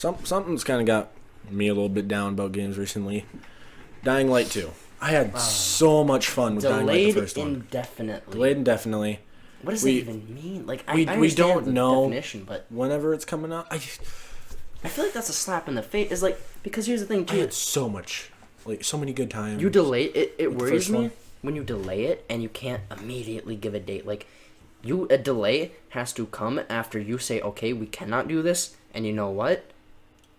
Something's kind of got me a little bit down about games recently. Dying Light 2. I had so much fun with Dying Light the Delayed first one. indefinitely. Delayed indefinitely. What does that even mean? Like, I We understand don't the know definition, but whenever it's coming out. I feel like that's a slap in the face. Is like, because here's the thing I too. had so many good times. You delay it. It with the worries first me one. when you delay it and you can't immediately give a date. Like, a delay has to come after you say, okay, we cannot do this, and you know what?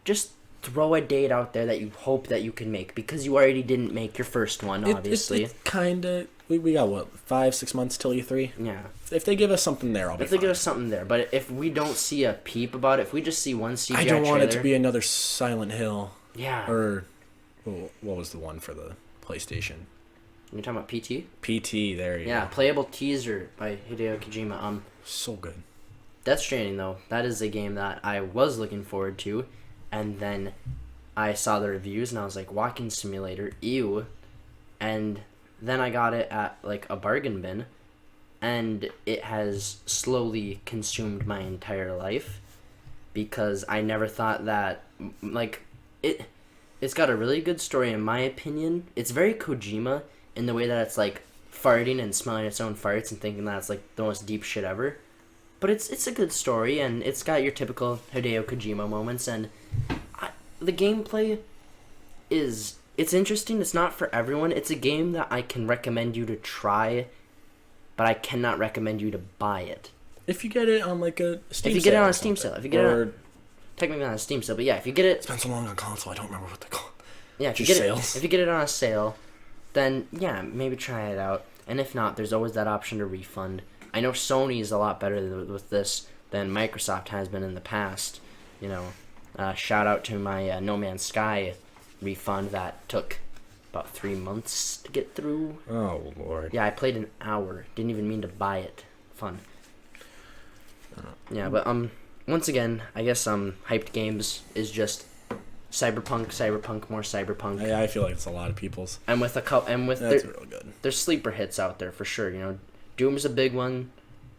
Just throw a date out there that you hope that you can make, because you already didn't make your first one, obviously. It kind of. We got, what, 5-6 months till E3? Yeah. If they give us something there, I'll be If they fine. give us something there, but if we don't see a peep about it, if we just see one CGI I don't want it to trailer- be another Silent Hill. Yeah. Or, what was the one for the PlayStation? You're talking about PT? PT, there you Yeah, go. playable teaser by Hideo Kojima. So good. Death Stranding, though, that is a game that I was looking forward to, and then I saw the reviews and I was like, walking simulator, ew. And then I got it at like a bargain bin, and it has slowly consumed my entire life, because I never thought that, like, it's got a really good story in my opinion. It's very Kojima in the way that it's like farting and smelling its own farts and thinking that it's like the most deep shit ever. But it's a good story, and it's got your typical Hideo Kojima moments, and the gameplay it's interesting. It's not for everyone. It's a game that I can recommend you to try, but I cannot recommend you to buy it. If you get it on like a Steam If you get it sale on or a Steam something. sale, if you get it Or on, technically not a Steam sale, but yeah, if you get it, it's been so long on console, I don't remember what they call it. yeah, if you Just get sales. it, if you get it on a sale, then yeah, maybe try it out. And if not, there's always that option to refund. I know Sony is a lot better with this than Microsoft has been in the past. You know, shout out to my No Man's Sky refund that took about 3 months to get through. Oh, Lord. Yeah, I played an hour. Didn't even mean to buy it. Fun. Yeah, but once again, I guess hyped games is just cyberpunk, more cyberpunk. I feel like it's a lot of people's. And with That's real good. there's sleeper hits out there for sure. You know, Doom's a big one.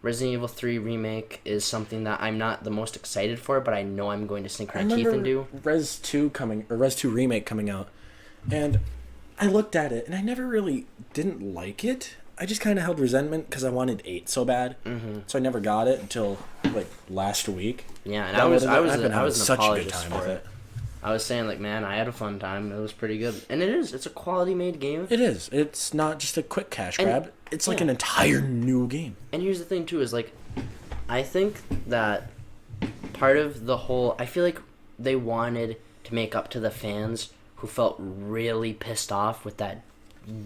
Resident Evil 3 remake is something that I'm not the most excited for, but I know I'm going to sink my teeth into. Res 2 remake coming out, and I looked at it and I never really didn't like it. I just kind of held resentment because I wanted 8 so bad, so I never got it until like last week. Yeah, and I've been I was having an such a good apologist time for with it. I was saying, like, man, I had a fun time. It was pretty good. And it is. It's a quality-made game. It is. It's not just a quick cash And- grab. It's like yeah. an entire new game. And here's the thing, too, is, like, I think that part of the whole... I feel like they wanted to make up to the fans who felt really pissed off with that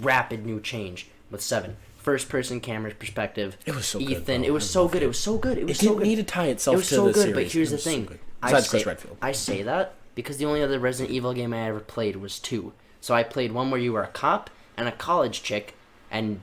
rapid new change with 7. First-person camera perspective. It was so good, Ethan, bro. it was so good. It was so good. It was It so didn't good. need to tie It itself was to so the good, series. but here's It the was so thing. good. Besides Chris Redfield. I say that because the only other Resident Evil game I ever played was 2. So I played one where you were a cop and a college chick, and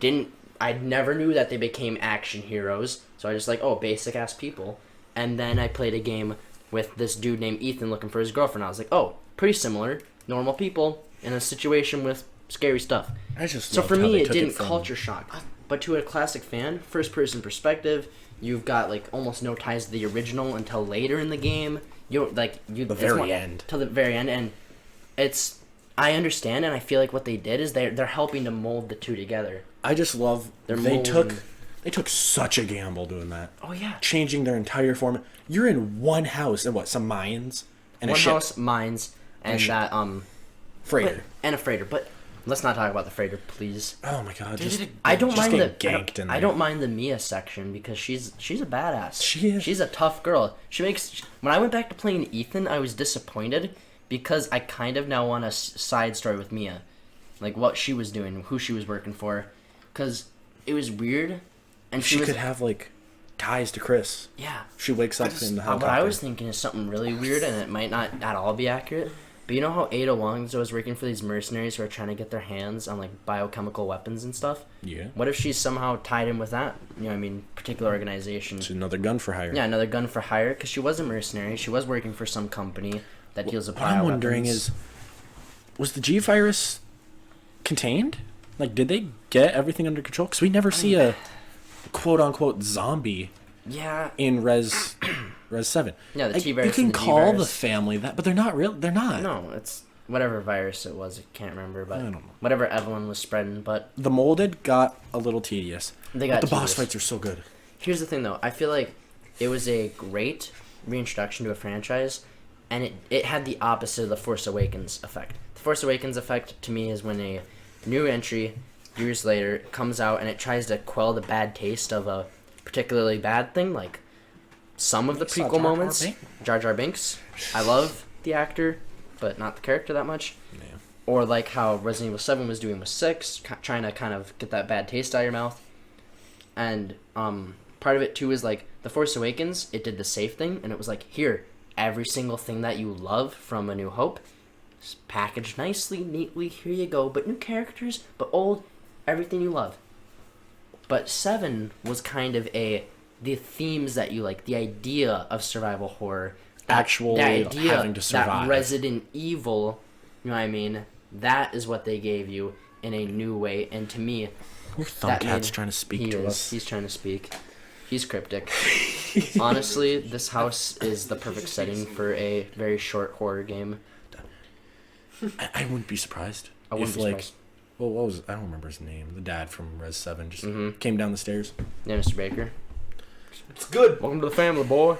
I never knew that they became action heroes. So I just like, oh, basic ass people. And then I played a game with this dude named Ethan looking for his girlfriend. I was like, oh, pretty similar, normal people in a situation with scary stuff. I just So loved for how me, they it took didn't from- culture shock. But to a classic fan, first person perspective, you've got like almost no ties to the original until later in the game. The very end. Till the very end, and I understand, and I feel like what they did is they're helping to mold the two together. I just love They're they molding. took such a gamble doing that. Oh yeah, Changing their entire form. You're in one house and what? Some mines and one a ship. house, mines, and ship. that Freighter. and a freighter. But let's not talk about the freighter, please. Oh my god! Just, I don't just mind the get ganked in there. I don't mind the Mia section because she's a badass. She is. She's a tough girl. When I went back to playing Ethan, I was disappointed because I kind of now want a side story with Mia, like what she was doing, who she was working for, because it was weird, and She was, could have like ties to Chris. yeah. She wakes up in the What helicopter. I was thinking is something really weird, and it might not at all be accurate. But you know how Ada Wong's was working for these mercenaries who are trying to get their hands on like biochemical weapons and stuff? Yeah. What if she's somehow tied in with that? You know, what I mean, particular organization. It's another gun for hire. Yeah, another gun for hire, because she was a mercenary. She was working for some company that deals with What I'm wondering bioweapons. is, was the G virus contained? Like, did they get everything under control? Because we never see a quote unquote zombie Yeah, in Res Res 7. Yeah, the Like, T-virus you can and the call the G-virus. family that, but they're not real. They're not. No, it's whatever virus it was. I can't remember, but I don't know. whatever Evelyn was spreading. But The molded got a little tedious. They got but the boss tedious. fights are so good. here's the thing, though. I feel like it was a great reintroduction to a franchise, and it had the opposite of the Force Awakens effect. The Force Awakens effect, to me, is when a new entry, years later, comes out and it tries to quell the bad taste of a particularly bad thing, like some of the You saw prequel Jar Jar moments. Binks? Jar Jar Binks. I love the actor, but not the character that much. Yeah. Or like how Resident Evil 7 was doing with 6, trying to kind of get that bad taste out of your mouth. And part of it too is like The Force Awakens, it did the safe thing, and it was like, here, every single thing that you love from A New Hope, is packaged nicely, neatly, here you go. But new characters, but old, everything you love. But 7 was kind of the themes that you like, the idea of survival horror, Actually the idea having to survive. that Resident Evil, you know what I mean? That is what they gave you in a new way, and to me, Your that thumbcat's made- trying to speak he to is. us. He's trying to speak. He's cryptic. Honestly, this house is the perfect setting for a very short horror game. I wouldn't be surprised. I wouldn't if, be like, surprised. well, what was I don't remember his name. The dad from Res 7 just Mhm. came down the stairs. Yeah, Mr. Baker. It's good. Welcome to the family, boy.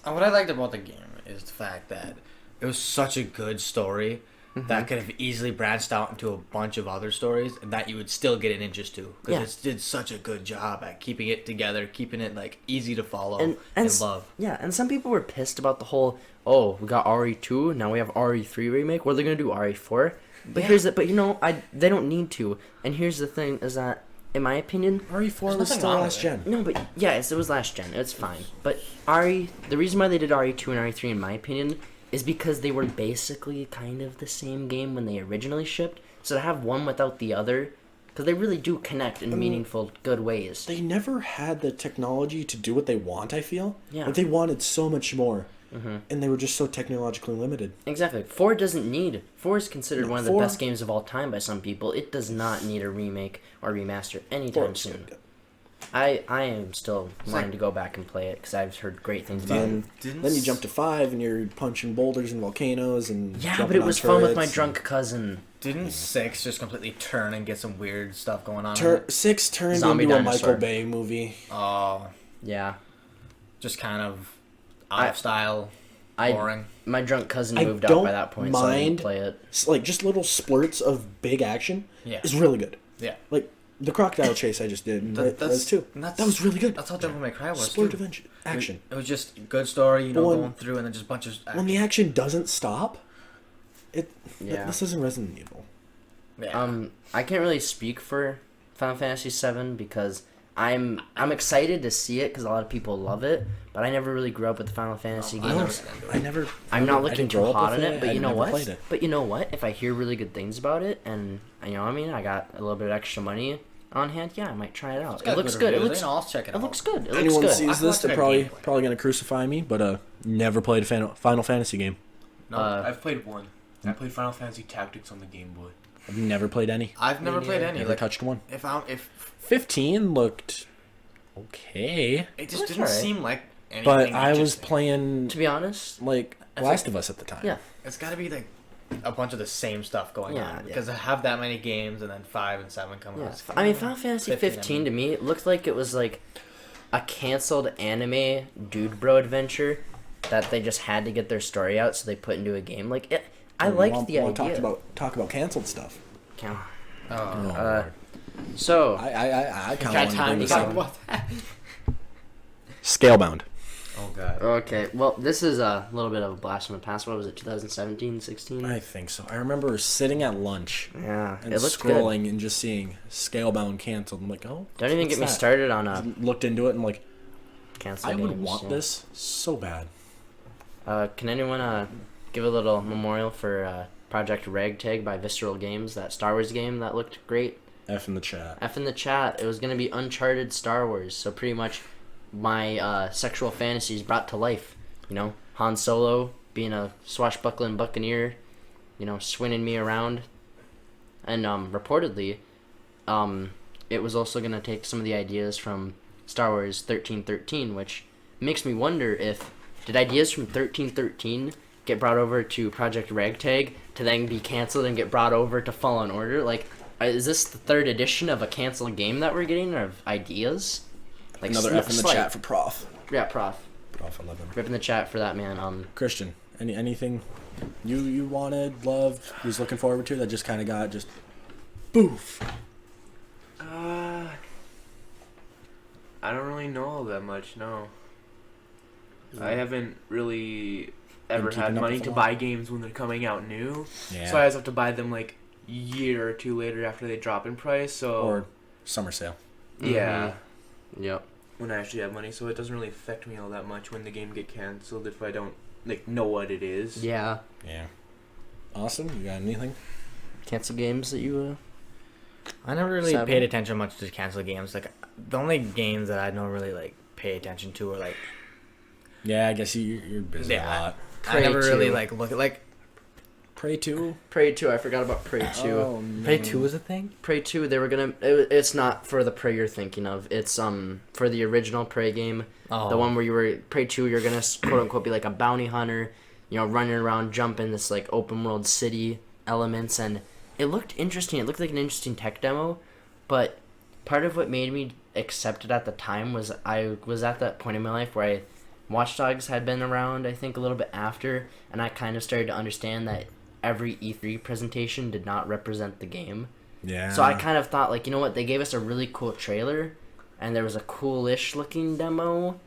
What I liked about the game is the fact that it was such a good story that could have easily branched out into a bunch of other stories and that you would still get an interest to because Yeah. it did such a good job at keeping it together, keeping it like easy to follow And- and, and love. Yeah, and some people were pissed about the whole, oh, we got RE2, now we have RE3 remake. What are they gonna do, RE4? But Yeah. here's the, but you know, they don't need to. And here's the thing: is that, in my opinion, RE4 was nothing still wrong last with gen. no, but yes, it was last gen. It's fine. But the reason why they did RE2 and RE3, in my opinion, is because they were basically kind of the same game when they originally shipped. So to have one without the other, because they really do connect in meaningful, good ways. They never had the technology to do what they want, I feel. Yeah. Like, they wanted so much more. And they were just so technologically limited. Exactly. 4 doesn't need. 4 is considered No, one of the 4 best games of all time by some people. It does not need a remake or remaster anytime Four- soon. I am still wanting like- to go back and play it because I've heard great things about it. And then you jump to 5 and you're punching boulders and volcanoes and Yeah, jumping but it on was fun with my turrets drunk cousin. Didn't 6 just completely turn and get some weird stuff going on? and 6 turned Zombie into dinosaur. a Michael Bay movie. Oh, Yeah. just kind of out of style, I boring. My drunk cousin I moved out don't by that point, so I mind- didn't play it. Like, just little splurts of big action Yeah. is really good. Yeah. Like, the crocodile chase I just did in That- Res 2. that's- That was really good. That's how Devil May Cry was Splurt too. of action. It was just good story, you know, When- going through and then just a bunch of action. When the action doesn't stop, Yeah. this isn't Resident Evil. Yeah. I can't really speak for Final Fantasy VII because I'm excited to see it because a lot of people love it, but I never really grew up with the Final Fantasy I games. never got into it. I never. I'm not I looking didn't grow too up hot with on it, but I you know never what? played it. But you know what? If I hear really good things about it, and you know what I mean, I got a little bit of extra money on hand, yeah, I might try it out. It's It got looks good. It reviews, looks. you know, I'll check it It out. looks good. It looks Anyone good. sees I this, watched they're that probably gameplay. gonna crucify me. But never played a Final Fantasy game. No, Uh, I've played one. I played Final Fantasy Tactics on the Game Boy. I've never played any. I've never played any. Never Like, touched one. if 15 looked okay, it just Looks didn't alright. seem like anything. but I was interesting. playing To be honest, like It's Last like- of Us at the time. yeah. It's got to be like a bunch of the same stuff going Yeah, on yeah. because I have that many games and then 5 and 7 come Yeah. out. I mean, Final Fantasy 15, 15 to me, it looked like it was like a canceled anime dude bro adventure that they just had to get their story out, so they put into a game. Like, I liked the idea. Talk about canceled stuff. Count. Oh, So, I kind of got want to time. bring You this got up. what? Scalebound. Oh god. okay, well, this is a little bit of a blast from the past. What was it, 2017, 16? I think so. I remember sitting at lunch Yeah, and it looked good. scrolling and just seeing Scalebound canceled. I'm like, oh, Don't even what's get me that? started on Looked into it and I'm like, cancel I would games, want yeah. this so bad. Can anyone give a little memorial for Project Ragtag by Visceral Games, that Star Wars game that looked great? F in the chat. F in the chat. It was going to be Uncharted Star Wars, so pretty much my sexual fantasies brought to life. You know, Han Solo being a swashbuckling buccaneer, you know, swinging me around. And reportedly, it was also going to take some of the ideas from Star Wars 1313, which makes me wonder if did ideas from 1313 get brought over to Project Ragtag to then be canceled and get brought over to Fallen Order? Like, is this the third edition of a canceled game that we're getting, or of ideas? Like Another F in the chat for Prof. Yeah, Prof. Prof, I love him. Rip in the chat for that, man. Christian, anything you wanted, loved, was looking forward to that just kind of got just boof? I don't really know all that much. No. I haven't really ever keeping had up money with to them? buy games when they're coming out new. Yeah. So I always have to buy them like a year or two later after they drop in price. So Or summer sale. yeah, Yep. when I actually have money, so it doesn't really affect me all that much when the game get canceled if I don't like know what it is. Yeah. Yeah. Austin, you got anything? Cancel games that you I never really Seven. paid attention much to cancel games. Like the only games that I don't really like pay attention to are like Yeah, I guess you're busy a Yeah. lot. I never Prey really 2. like look at like Prey 2? Prey 2. I forgot about Prey 2. Oh, no. Prey 2 was a thing. Prey 2, they were gonna. It's not for the Prey you're thinking of. It's for the original Prey game. Oh, The one where you were Prey 2, you're gonna quote unquote be like a bounty hunter, you know, running around, jumping this like open world city elements, and it looked interesting. It looked like an interesting tech demo, but part of what made me accept it at the time was I was at that point in my life where Watch Dogs had been around, I think, a little bit after, and I kind of started to understand that every E3 presentation did not represent the game. Yeah. So I kind of thought, like, you know what, they gave us a really cool trailer, and there was a coolish looking demo,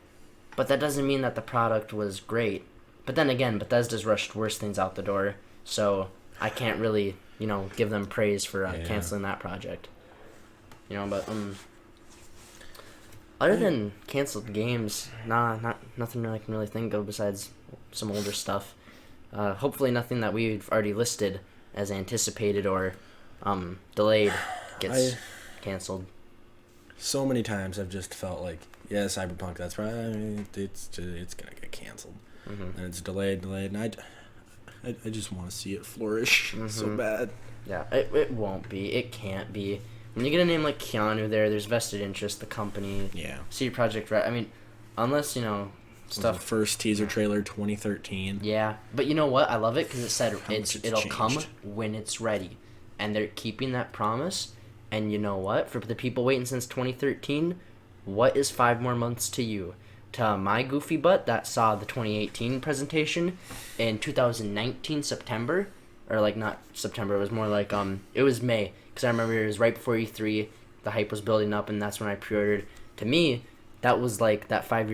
but that doesn't mean that the product was great. But then again, Bethesda's rushed worse things out the door, so I can't really, you know, give them praise for Yeah. canceling that project. You know, but other than canceled games, nothing I can really think of besides some older stuff. Hopefully nothing that we've already listed as anticipated or delayed gets canceled. So many times I've just felt like, yeah, Cyberpunk, that's right. It's gonna get canceled, and it's delayed, and I just want to see it flourish so bad. Yeah, it won't be. It can't be. When you get a name like Keanu there's vested interest, the company, Yeah. CD Projekt Red. I mean, unless, you know, The stuff. first teaser trailer 2013. Yeah, but you know what? I love it because it said How much it's it'll come changed. when it's ready, and they're keeping that promise. And you know what? For the people waiting since 2013, what is 5 more months to you? To my goofy butt that saw the 2018 presentation in 2019 September, or like not September. It was more like it was May, because I remember it was right before E3. The hype was building up, and that's when I pre-ordered. To me, that was like that 5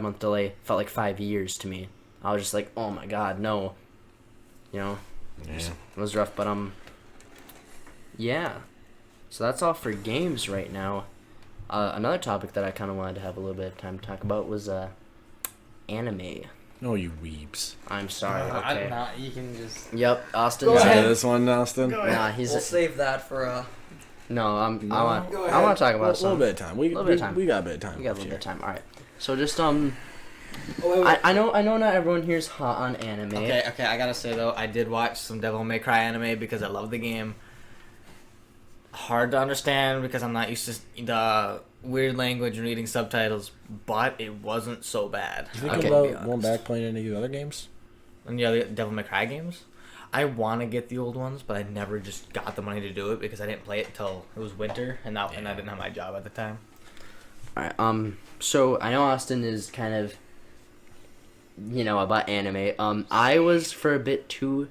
month delay felt like 5 years to me. I was just like, oh my god, no. You know, Yeah. it was rough, but yeah. So that's all for games right now. Another topic that I kind of wanted to have a little bit of time to talk about was anime. Oh, you weebs. I'm sorry. Okay. you can just. Yep, Austin. Go ahead. This one, Austin. Nah, he's We'll save that for no. I Go want ahead. to talk about A little something. bit of time. We Little bit of time. We got a bit of time. We got a left little bit of here. time. All right. So just Oh, wait. I know not everyone here's hot on anime. Okay, I gotta say though, I did watch some Devil May Cry anime because I love the game. Hard to understand because I'm not used to the weird language and reading subtitles, but it wasn't so bad. You think Okay. about going back playing any of the other games? And the other Devil May Cry games, I want to get the old ones, but I never just got the money to do it because I didn't play it until it was winter, and I didn't have my job at the time. All right. So I know Austin is kind of, you know, about anime. I was for a bit too,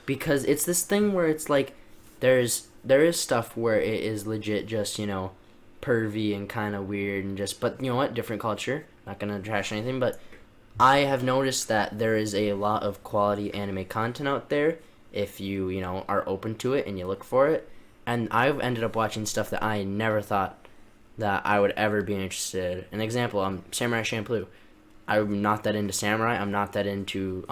because it's this thing where it's like, there is stuff where it is legit just, you know, pervy and kind of weird and just, but you know what, different culture. Not gonna trash anything, but I have noticed that there is a lot of quality anime content out there if you know, are open to it and you look for it. And I've ended up watching stuff that I never thought that I would ever be interested in. An example, Samurai Champloo. I'm not that into samurai. I'm not that into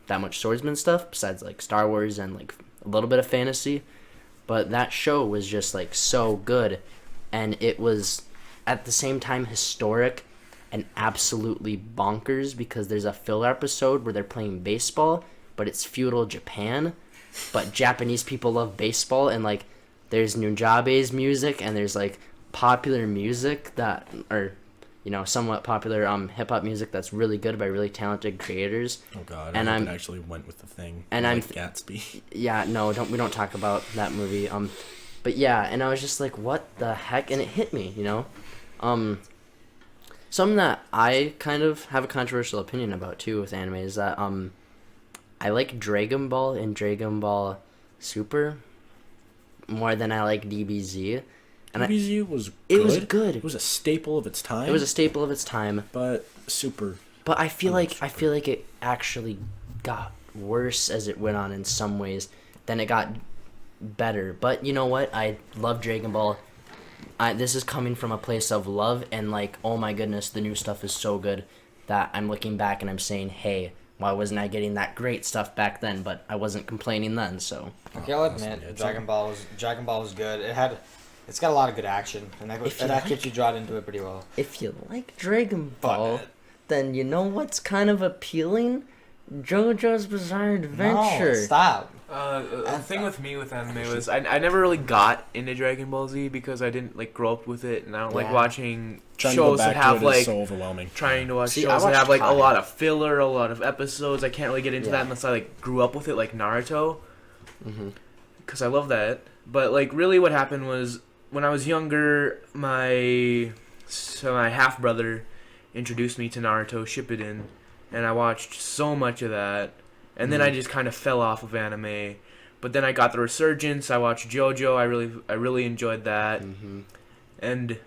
that much swordsman stuff, besides like Star Wars and like a little bit of fantasy. But that show was just like so good, and it was at the same time historic and absolutely bonkers because there's a filler episode where they're playing baseball, but it's feudal Japan, but Japanese people love baseball, and like there's Nujabe's music and there's like popular music that, or somewhat popular hip hop music that's really good by really talented creators. Oh God! And I actually went with the thing. And like I'm Gatsby. Yeah, no, we don't talk about that movie. But yeah, and I was just like, what the heck? And it hit me, Something that I kind of have a controversial opinion about too with anime is that I like Dragon Ball and Dragon Ball Super more than I like DBZ. And DBZ was good. It was good. It was a staple of its time. It was a staple of its time. But Super. But I feel like it actually got worse as it went on in some ways. Then it got better. But you know what? I love Dragon Ball. This is coming from a place of love and like, oh my goodness, the new stuff is so good that I'm looking back and I'm saying, hey, why wasn't I getting that great stuff back then? But I wasn't complaining then, so. Okay, I'll admit, Dragon Ball was good. It's got a lot of good action, and that keeps you drawn into it pretty well. If you like Dragon Ball, then you know what's kind of appealing? JoJo's Bizarre Adventure. No, stop. The thing with me with anime was I never really got into Dragon Ball Z because I didn't like grow up with it, and I don't like watching shows that have like so overwhelming. Trying to watch shows that have like a lot of filler, a lot of episodes. I can't really get into that unless I like grew up with it, like Naruto. Because I love that. But like really, what happened was when I was younger, my half brother introduced me to Naruto Shippuden, and I watched so much of that. And then I just kind of fell off of anime, but then I got the resurgence. I watched JoJo. I really enjoyed that, and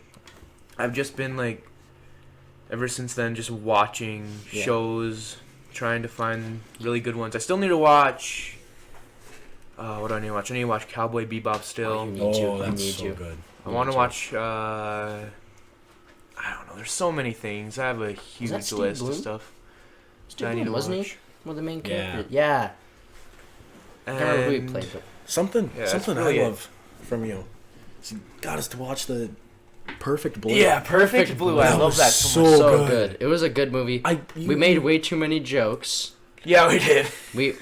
I've just been like, ever since then, just watching shows, trying to find really good ones. I still need to watch. What do I need to watch? I need to watch Cowboy Bebop still. That's so good. I want to watch. I don't know. There's so many things. I have a huge list of stuff. Steve Bloom, wasn't he? Well, the main character. Yeah. I can't remember who he played. But... Something really I love from you. So you got us to watch the Perfect Blue. Yeah, Perfect Blue. I love that so much. So good. It was a good movie. We made way too many jokes. Yeah, we did. We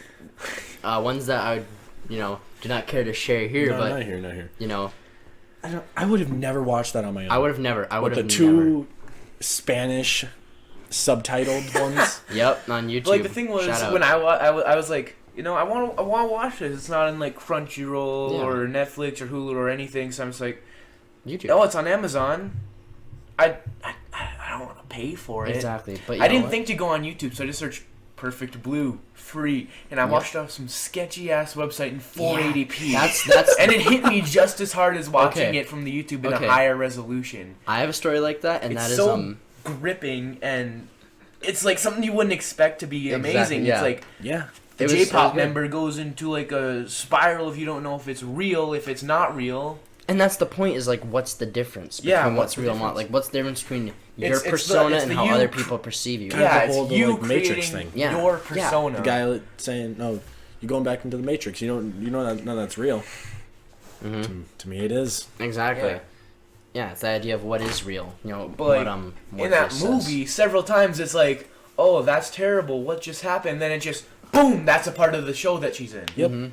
ones that I do not care to share here, but not here. I would have never watched that on my own. I would have never. The two Spanish subtitled ones. Yep, on YouTube. But, like the thing was when I was like, I want to watch this. It's not in like Crunchyroll or Netflix or Hulu or anything. So I'm just like, YouTube. Oh, it's on Amazon. I don't want to pay for it. Exactly, but I didn't think to go on YouTube, so I just searched Perfect Blue free, and I watched off some sketchy ass website in 480p. That's and it hit me just as hard as watching it from the YouTube in a higher resolution. I have a story like that, and it's that so is gripping, and it's like something you wouldn't expect to be amazing. Yeah. It's like the J-pop member goes into like a spiral if you don't know if it's real, if it's not real. And that's the point, is like, what's the difference between what's real and what? Like, what's the difference between your persona and how other people perceive you? Yeah, the whole you Matrix thing. Your persona. The guy saying, "No, you're going back into the Matrix. You know that none of that's real." To me, it is. Exactly. Yeah, it's the idea of what is real. But what in that movie, several times it's like, "Oh, that's terrible. What just happened?" And then it just boom. That's a part of the show that she's in. Yep.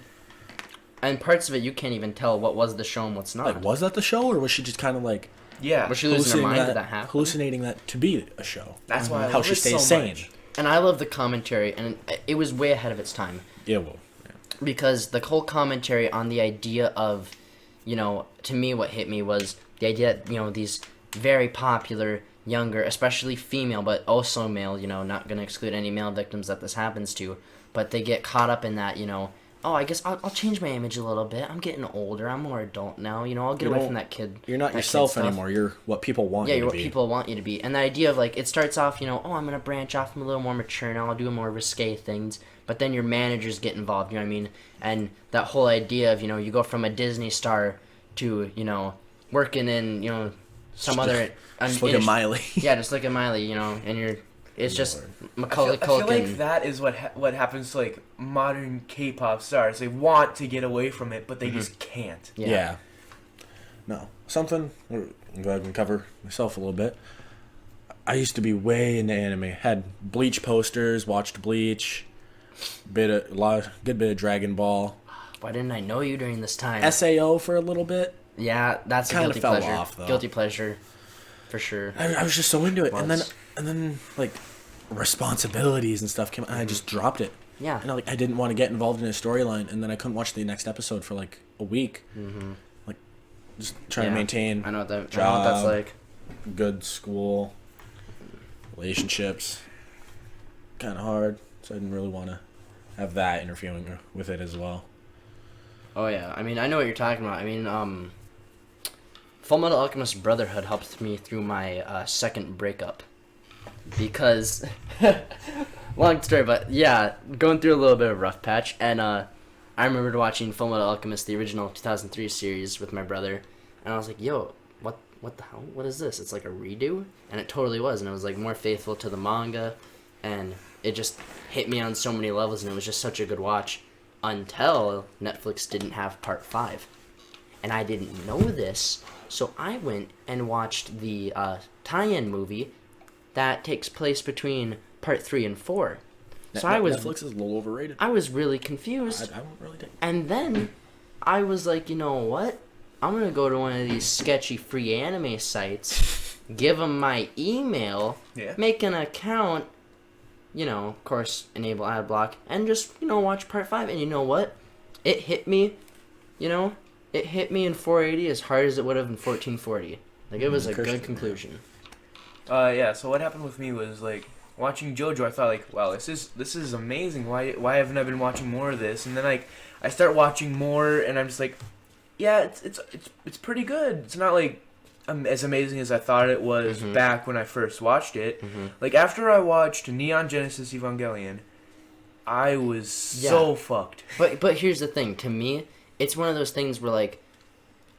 And parts of it you can't even tell what was the show and what's not. Like, was that the show, or was she just kind of like was she losing her mind? Did that happen? Hallucinating that to be a show? That's why I how love she it stays so sane. much. And I love the commentary, and it was way ahead of its time. Yeah, well, because the whole commentary on the idea of, to me what hit me was the idea that, these very popular younger, especially female, but also male, not going to exclude any male victims that this happens to, but they get caught up in that, oh, I guess I'll change my image a little bit. I'm getting older. I'm more adult now. I'll get away from that kid. You're not yourself anymore. You're what people want you to be. Yeah, you're what people want you to be. And the idea of, like, it starts off, oh, I'm going to branch off. I'm a little more mature now. I'll do more risque things. But then your managers get involved, you know what I mean? And that whole idea of, you go from a Disney star to, working in, some other... Just look at Miley. Yeah, just look at Miley, and you're... It's just Macaulay Culkin. I feel like that is what happens to like modern K-pop stars. They want to get away from it, but they just can't. Yeah. No, something. I'm glad I can cover myself a little bit. I used to be way into anime. Had Bleach posters. Watched Bleach. Good bit of Dragon Ball. Why didn't I know you during this time? SAO for a little bit. Yeah, that's Kinda a guilty fell pleasure. off, though. Guilty pleasure. for sure. I was just so into it, and Was. then like responsibilities and stuff came, and I just dropped it. Yeah. And I didn't want to get involved in a storyline, and then I couldn't watch the next episode for like a week. Like, just trying to Yeah. maintain I know what that's job. like. good school, relationships. Kind of hard, so I didn't really want to have that interfering with it as well. Oh yeah, I mean I know what you're talking about. I mean, Full Metal Alchemist Brotherhood helped me through my second breakup because long story, but yeah, going through a little bit of a rough patch, and I remembered watching Full Metal Alchemist, the original 2003 series, with my brother, and I was like, "Yo, what the hell? What is this? It's like a redo?" And it totally was, and it was like more faithful to the manga, and it just hit me on so many levels, and it was just such a good watch. Until Netflix didn't have part 5. And I didn't know this, so I went and watched the tie-in movie that takes place between part 3 and 4. So Netflix is a little overrated. I was really confused. I don't really think. And then I was like, you know what? I'm going to go to one of these sketchy free anime sites, give them my email, Yeah. make an account, of course, enable ad block, and just, watch part 5. And you know what? It hit me, it hit me in 480 as hard as it would have in 1440. Like, it was a Christian, good conclusion. Yeah. So what happened with me was like watching JoJo. I thought like, wow, this is amazing. Why haven't I been watching more of this? And then like I start watching more, and I'm just like, yeah, it's pretty good. It's not like as amazing as I thought it was back when I first watched it. Like after I watched Neon Genesis Evangelion, I was so fucked. But here's the thing. To me, it's one of those things where, like,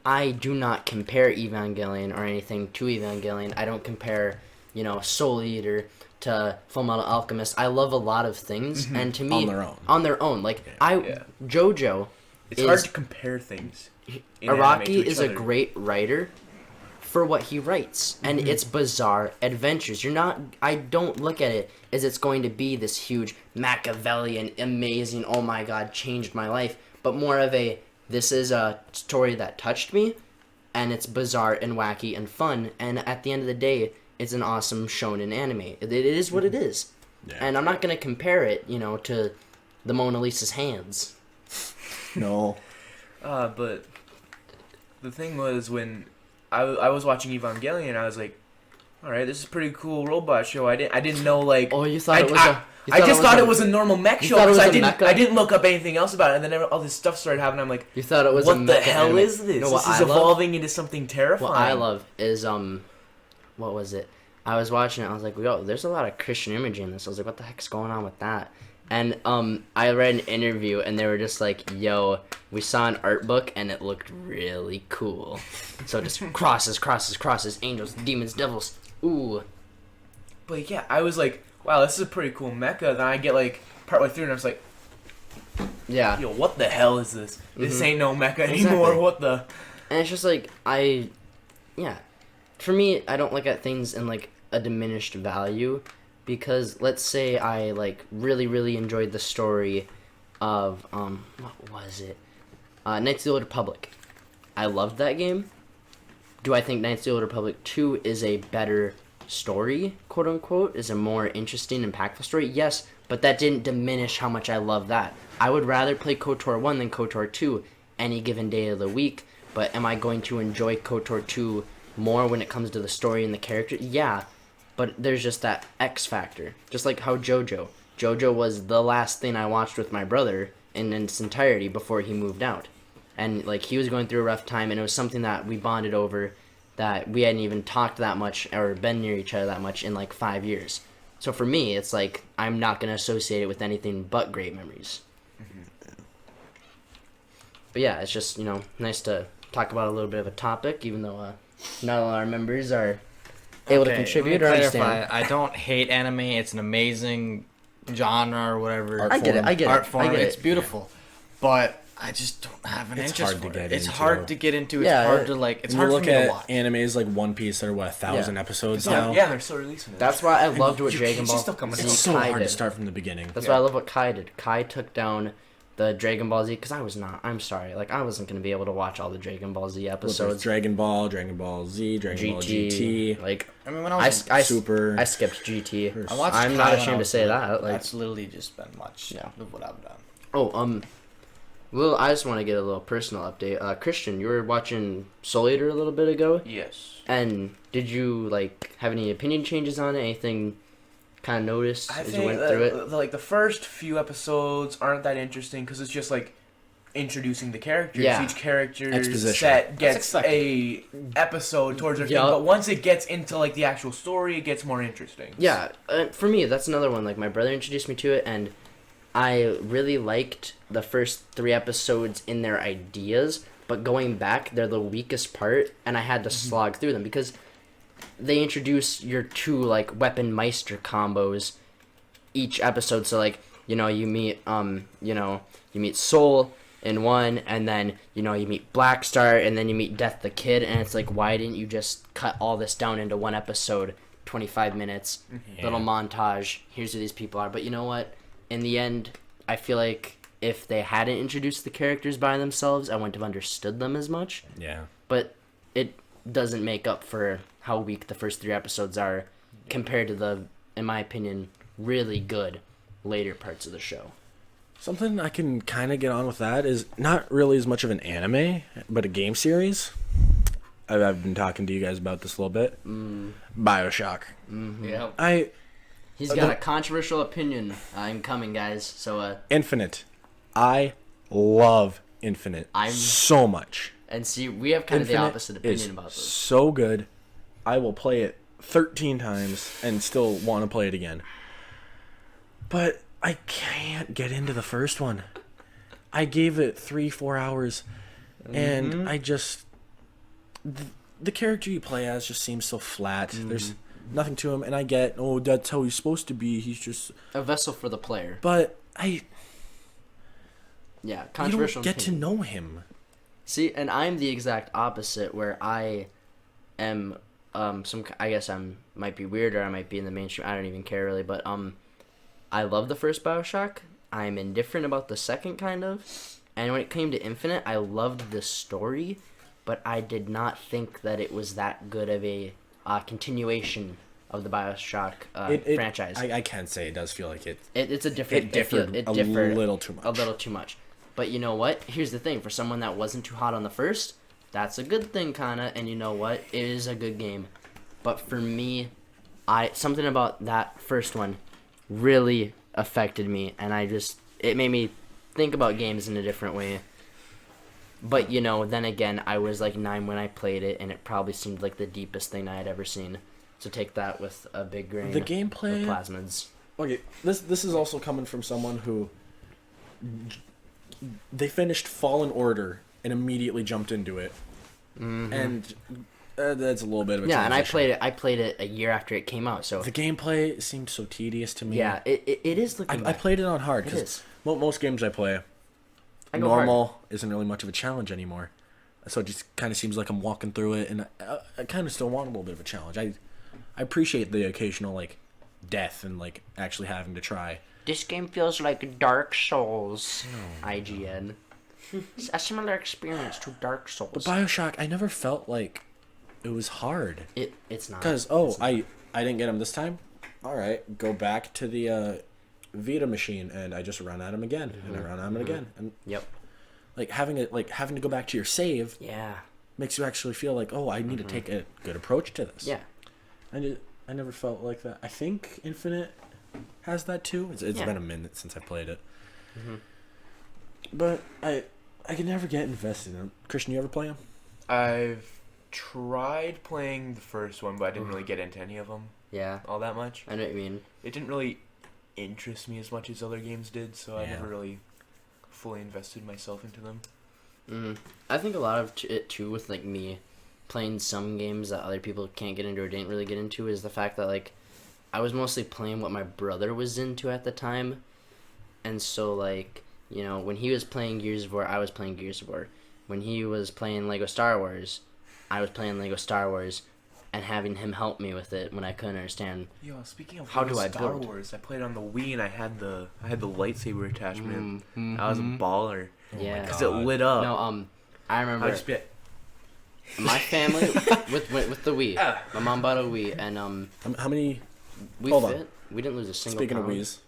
I do not compare Evangelion or anything to Evangelion. I don't compare, Soul Eater to Full Metal Alchemist. I love a lot of things, and to me, On their own. Like, Yeah. JoJo It's hard to compare things. in anime Araki to each is a other. great writer for what he writes, and it's bizarre adventures. I don't look at it as it's going to be this huge Machiavellian, amazing, oh my god, changed my life, but more of this is a story that touched me, and it's bizarre and wacky and fun, and at the end of the day, it's an awesome shonen anime. It is what it is. Yeah. And I'm not going to compare it, to the Mona Lisa's hands. No. But the thing was when I was watching Evangelion, I was like, all right, this is a pretty cool robot show. I didn't know like. Oh, you thought it was a... I just thought it was a normal mech you show thought it because was a mecha? I didn't look up anything else about it, and then all this stuff started happening. I'm like, You thought it was a what the mecha hell anime. is this? You know This what is I love? evolving into something terrifying. What I love is what was it? I was watching it. I was like, yo, there's a lot of Christian imagery in this. I was like, what the heck's going on with that? And I read an interview, and they were just like, yo, we saw an art book, and it looked really cool. So just crosses, angels, demons, devils. Ooh. But yeah, I was like, wow, this is a pretty cool mecha. Then I get like partway through, and I was like, Yeah. yo, what the hell is this? This Mhm. ain't no mecha anymore. Exactly. What the? And it's just like, for me, I don't look at things in like a diminished value, because let's say I like really, really enjoyed the story of, what was it? Knights of the Old Republic. I loved that game. Do I think Knights of the Old Republic 2 is a better story, quote unquote, is a more interesting, impactful story? Yes, but that didn't diminish how much I love that. I would rather play KOTOR 1 than KOTOR 2 any given day of the week, but am I going to enjoy KOTOR 2 more when it comes to the story and the character? Yeah, but there's just that X factor. Just like how JoJo. JoJo was the last thing I watched with my brother in its entirety before he moved out. And like he was going through a rough time, and it was something that we bonded over, that we hadn't even talked that much or been near each other that much in like 5 years. So for me, it's like I'm not going to associate it with anything but great memories. But yeah, it's just, nice to talk about a little bit of a topic, even though not all our members are able to contribute or understand. I don't hate anime. It's an amazing genre or whatever. I get it. Art form. I get It's it. beautiful. But I just don't have an It's interest hard to for get it. It's into. hard to get into. It's Yeah, hard to like. It's When hard you for look me to at watch. animes like One Piece that are 1,000 Yeah. episodes Yeah, now. yeah, they're still releasing it. That's why I loved what Your Dragon kids Ball are still coming Z out. It's so Kai hard to did. start from the beginning. That's Yeah. why I love what Kai did. Kai took down the Dragon Ball Z, because I'm sorry, like I wasn't gonna be able to watch all the Dragon Ball Z Episodes. episodes. Dragon Ball Z, Dragon Ball GT. Like I mean, when I was Super. I skipped GT. I watched I'm Kai not when I ashamed to was say little. that. Like, That's literally just been much Yeah. of what I've done. oh, I just want to get a little personal update. Christian, you were watching Soul Eater a little bit ago, Yes. and did you like have any opinion changes on it? Anything kind of noticed I as think you went through it? like the first few episodes aren't that interesting because it's just like introducing the characters. Yeah. Each character Exposition. set gets expected. a episode towards their Yeah. thing, but once it gets into like the actual story, it gets more interesting. Yeah, for me, that's another one. Like my brother introduced me to it, and I really liked the first 3 episodes in their ideas. But going back, they're the weakest part, and I had to slog through them because they introduce your 2 like weapon meister combos each episode. So like you meet you meet Soul in one, and then you meet Blackstar, and then you meet Death the Kid, and it's like, why didn't you just cut all this down into one episode, 25 minutes, little montage, here's who these people are. But you know what, in the end, I feel like if they hadn't introduced the characters by themselves, I wouldn't have understood them as much. Yeah. But it doesn't make up for how weak the first 3 episodes are compared to the, in my opinion, really good later parts of the show. Something I can kind of get on with that is not really as much of an anime, but a game series. I've been talking to you guys about this a little bit. BioShock. Yeah. He's got a controversial opinion incoming, guys. So, Infinite. I love Infinite so much. and see, we have kind of the Infinite opposite is opinion about those. so good. I will play it 13 times and still want to play it again. But I can't get into the first one. I gave it 3-4 hours, and I just the character you play as just seems so flat. There's nothing to him, and I get, oh, that's how he's supposed to be. He's just A vessel for the player. but Yeah, you controversial don't get to opinion. know him. See, and I'm the exact opposite, where I am I guess I'm might be weird, or I might be in the mainstream. I don't even care really, but I love the first BioShock. I'm indifferent about the second, kind of. And when it came to Infinite, I loved the story, but I did not think that it was that good of a continuation of the BioShock franchise. I can say it does feel like it. It's a different. It differed it a differed little too much. A little too much. But you know what? Here's the thing. For someone that wasn't too hot on the first, that's a good thing, kinda. And you know what? It is a good game. But for me, something about that first one really affected me, and it made me think about games in a different way. But then again, I was like 9 when I played it, and it probably seemed like the deepest thing I had ever seen. So take that with a big grain. The gameplay. of plasmids. Okay, this is also coming from someone who they finished Fallen Order and immediately jumped into it, and that's a little bit of a Yeah, and transition. I played it a year after it came out. So The gameplay seemed so tedious to me. yeah, it is looking. I back. played it on hard It because is. most games I play, I go hard. normal isn't really much of a challenge anymore. So it just kind of seems like I'm walking through it, and I kind of still want a little bit of a challenge. I appreciate the occasional like death and like actually having to try. This game feels like Dark Souls. IGN. It's a similar experience to Dark Souls. But BioShock, I never felt like it was hard. It's not. Because I didn't get him this time. All right, go back to the Vita machine, and I just run at him again, and I run at him again, and Yep. like having to go back to your save Yeah. makes you actually feel like, oh, I need to take a good approach to this. Yeah. I never felt like that. I think Infinite has that too. It's Yeah. been a minute since I played it, but I can never get invested in them. Christian, you ever play them? I've tried playing the first one, but I didn't really get into any of them Yeah. all that much. I know what you mean. It didn't really interest me as much as other games did, so I Yeah. never really fully invested myself into them. I think a lot of it too with like me playing some games that other people can't get into or didn't really get into is the fact that like I was mostly playing what my brother was into at the time, and so like when he was playing Gears of War, I was playing Gears of War. When he was playing Lego Star Wars, I was playing Lego Star Wars. and having him help me with it when I couldn't understand. Yo, speaking of How do I Star build? Wars, I played on the Wii and I had the lightsaber attachment. Mm-hmm. I was a baller Yeah. because it lit up. No, I I remember would just be my family with the Wii. My mom bought a Wii, and How many? we Hold on. fit. We didn't lose a single Speaking pound. of Wii's,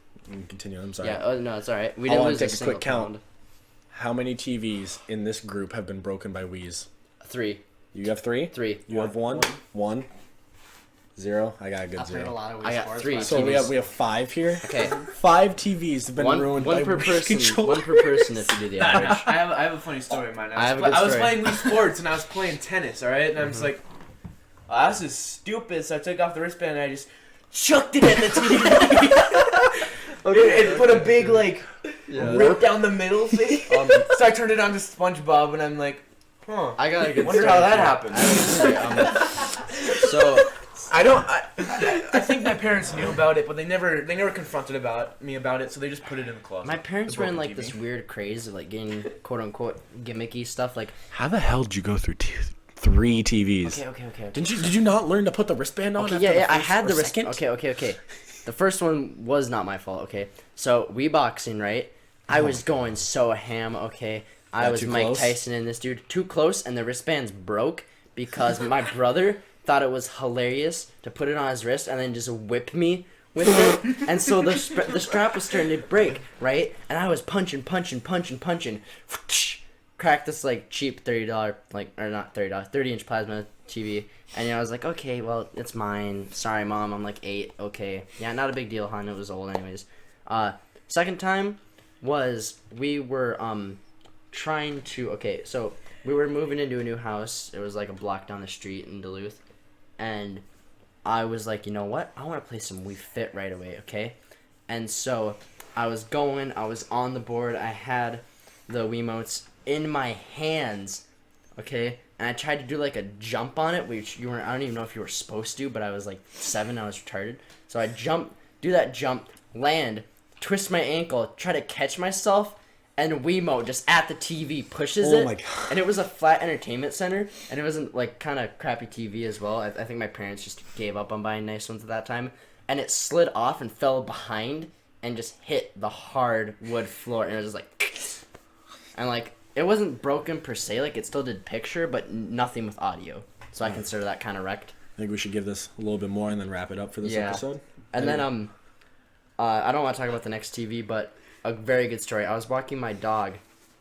continue. I'm sorry. Yeah. Oh no, it's all right. We I didn't wanna lose take a a single quick count. pound. How many TVs in this group have been broken by Wii's? 3. You have 3. 3. You have 1. 1. 0. I got a good I played a 0. lot of Wii I got Sports, 3. but- So TVs. we have 5 here. Okay. 5 TVs have been ruined one by per Wii person. controllers. One per person if you do the average. I have a funny story in mind. I have a good I was story. playing Wii Sports and I was playing tennis, alright? And I'm just like, oh, this is stupid. So I took off the wristband and I just chucked it at the TV. Okay, and put a big, like, rip down the middle thing. So I turned it on to SpongeBob and I'm like, huh. I got a good Wonder story. how that too. happened. I have a good story. So I think my parents knew about it, but they never confronted me about it, so they just put it in the closet. my parents The were in broken like TV. this weird craze of like getting quote unquote gimmicky stuff. Like How the hell did you go through 3 TVs? okay. Did you not learn to put the wristband on? Okay, after yeah, the I first had or the wrist. second? Okay. The first one was not my fault. Okay, so Wii boxing, right? I was going so ham. Okay, I Got was too Mike close? Tyson and this dude too close, and the wristbands broke because my brother thought it was hilarious to put it on his wrist and then just whip me with it, and so the strap was starting to break, right? And I was punching, cracked this like cheap $30 or not $30 30-inch plasma TV, and I was like, okay, well it's mine. Sorry, mom. I'm like 8. Okay, yeah, not a big deal, hon. It was old anyways. Second time was we were trying to so we were moving into a new house. It was like a block down the street in Duluth, and I was like, you know what? I want to play some Wii Fit right away, okay? And so I was on the board. I had the Wiimotes in my hands, okay? And I tried to do like a jump on it, which I don't even know if you were supposed to, but I was like 7, I was retarded. So I do that jump, land, twist my ankle, try to catch myself, and Wiimote just at the TV pushes Oh it. my God. And it was a flat entertainment center, and it wasn't like kind of crappy TV as well. I think my parents just gave up on buying nice ones at that time, and it slid off and fell behind and just hit the hard wood floor, and it was just like, and like it wasn't broken per se, like it still did picture, but nothing with audio. So I consider that kind of wrecked. I think we should give this a little bit more and then wrap it up for this episode. And then I don't want to talk about the next TV, but a very good story. I was walking my dog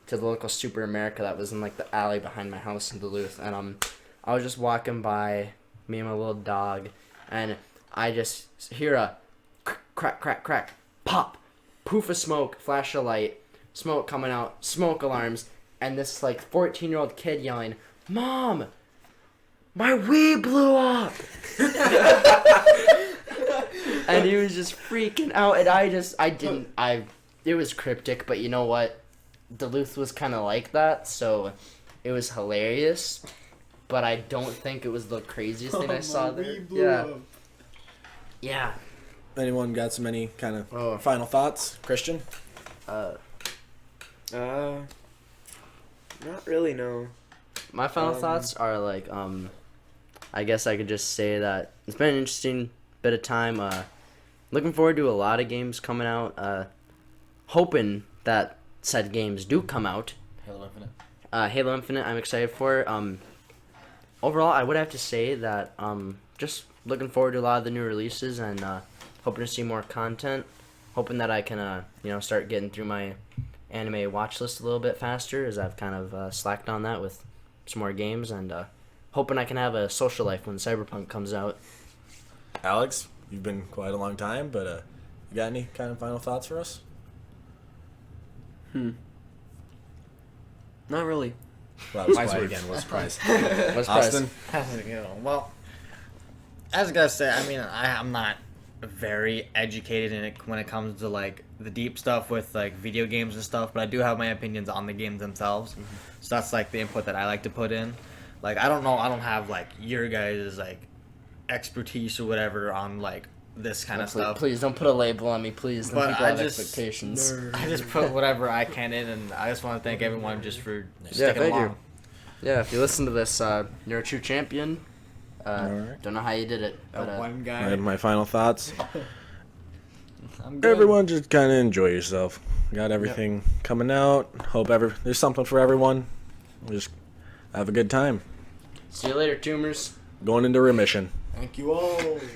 to the local Super America that was in like the alley behind my house in Duluth, and I was just walking by, me and my little dog, and I just hear a crack, pop, poof of smoke, flash of light, smoke coming out, smoke alarms, and this like 14-year-old kid yelling, "Mom, my Wii blew up!" And he was just freaking out, and it was cryptic, but you know what? Duluth was kind of like that, so it was hilarious, but I don't think it was the craziest thing I saw there. Yeah. Anyone got some any kind of Oh. final thoughts? Christian? Not really, no. My final thoughts are like, I guess I could just say that it's been an interesting bit of time. Looking forward to a lot of games coming out. Hoping that said games do come out. Halo Infinite. Halo Infinite, I'm excited for. Overall, I would have to say that just looking forward to a lot of the new releases and hoping to see more content. Hoping that I can start getting through my anime watch list a little bit faster, as I've kind of slacked on that with some more games, and hoping I can have a social life when Cyberpunk comes out. Alex, you've been quite a long time, but you got any kind of final thoughts for us? Not really. Well, that was Wise quiet words. again. What a surprise. What's Austin? Well, as I gotta say, I mean, I'm not very educated in it when it comes to like the deep stuff with like video games and stuff, but I do have my opinions on the games themselves. So that's like the input that I like to put in. Like I don't know, I don't have like your guys' like expertise or whatever on like this kind of stuff. Please don't put a label on me, please. Then But people I have just- expectations. I just put whatever I can in, and I just want to thank everyone just for Yeah, sticking thank along. you. Yeah, if you listen to this, you're a true champion. Alright. Don't know how you did it, but One guy. My final thoughts. I'm good. Everyone just kind of enjoy yourself. Got everything coming out. Hope there's something for everyone. Just have a good time. see you later, tumors. Going into remission. Thank you all.